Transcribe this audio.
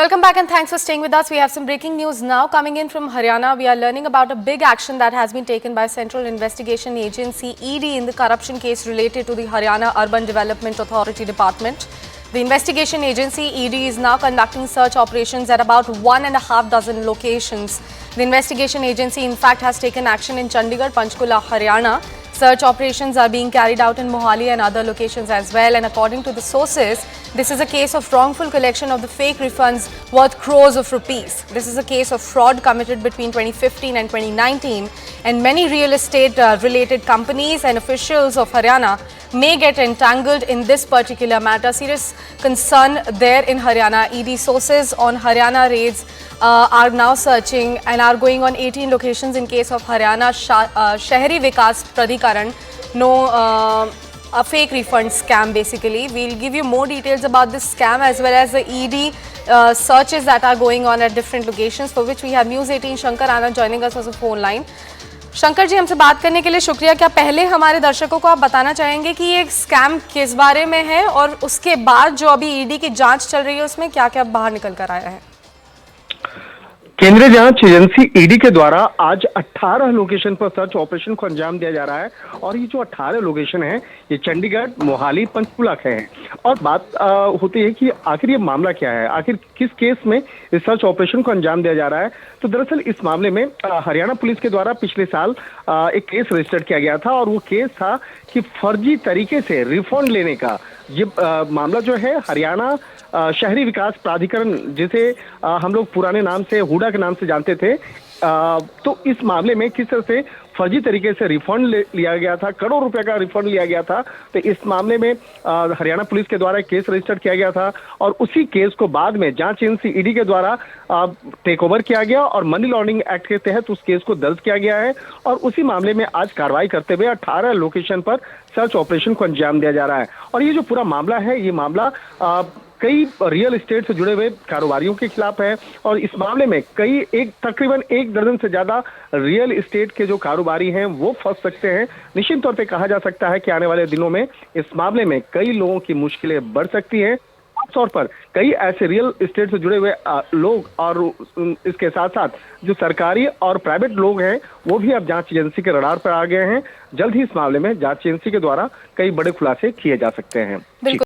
Welcome back and thanks for staying with us. We have some breaking news now coming in from Haryana. We are learning about a big action that has been taken by Central Investigation Agency ED in the corruption case related to the Haryana Urban Development Authority Department. The investigation agency ED is now conducting search operations at about 1.5 dozen locations. The investigation agency in fact has taken action in Chandigarh, Panchkula, Haryana. Search operations are being carried out in Mohali and other locations as well, and according to the sources, this is a case of wrongful collection of the fake refunds worth crores of rupees. This is a case of fraud committed between 2015 and 2019, and many real estate related companies and officials of Haryana may get entangled in this particular matter. Serious concern there in Haryana. ED sources on Haryana raids are now searching and are going on 18 locations in case of Haryana Shahri Vikas Pradhikaran. A fake refund scam basically. We'll give you more details about this scam as well as the ED searches that are going on at different locations, for which we have News 18 Shankar Anand joining us on the phone line. Shankar ji, हमसे बात करने के लिए शुक्रिया। क्या पहले हमारे दर्शकों को आप बताना चाहेंगे कि ये स्कैम किस बारे में है और उसके बाद जो अभी ईडी की जांच चल रही है उसमें क्या क्या बाहर निकल कर आया है? केंद्रीय जांच एजेंसी ईडी के द्वारा आज 18 लोकेशन पर सर्च ऑपरेशन को अंजाम दिया जा रहा है और ये जो 18 लोकेशन है ये चंडीगढ़, मोहाली, पंचकुला के हैं। और बात होती है कि आखिर ये मामला क्या है, आखिर किस केस में इस सर्च ऑपरेशन को अंजाम दिया जा रहा है। तो दरअसल इस मामले में हरियाणा पुलिस के द्वारा पिछले साल एक केस रजिस्टर किया गया था और वो केस था कि फर्जी तरीके से रिफंड लेने का। ये मामला जो है हरियाणा शहरी विकास प्राधिकरण, जिसे हम लोग पुराने नाम से हुडा के नाम से जानते थे, तो इस मामले में किस तरह से फर्जी तरीके से रिफंड लिया गया था, करोड़ रुपए का रिफंड लिया गया था। तो इस मामले में हरियाणा पुलिस के द्वारा केस रजिस्टर किया गया था और उसी केस को बाद में जांच एजेंसी ईडी के द्वारा टेक ओवर किया गया और मनी लॉन्ड्रिंग एक्ट के तहत उस केस को दर्ज किया गया है और उसी मामले में आज कार्रवाई करते हुए 18 लोकेशन पर सर्च ऑपरेशन को अंजाम दिया जा रहा है। और ये जो पूरा मामला है, ये मामला कई रियल एस्टेट से जुड़े हुए कारोबारियों के खिलाफ है और इस मामले में तकरीबन 1 दर्जन से ज्यादा रियल एस्टेट के जो कारोबारी हैं वो फंस सकते हैं। निश्चित तौर पे कहा जा सकता है कि आने वाले दिनों में इस मामले में कई लोगों की मुश्किलें बढ़ सकती हैं। तौर पर कई ऐसे रियल एस्टेट से जुड़े हुए लोग और इसके साथ साथ जो सरकारी और प्राइवेट लोग हैं वो भी अब जांच एजेंसी के रडार पर आ गए हैं। जल्द ही इस मामले में जांच एजेंसी के द्वारा कई बड़े खुलासे किए जा सकते हैं।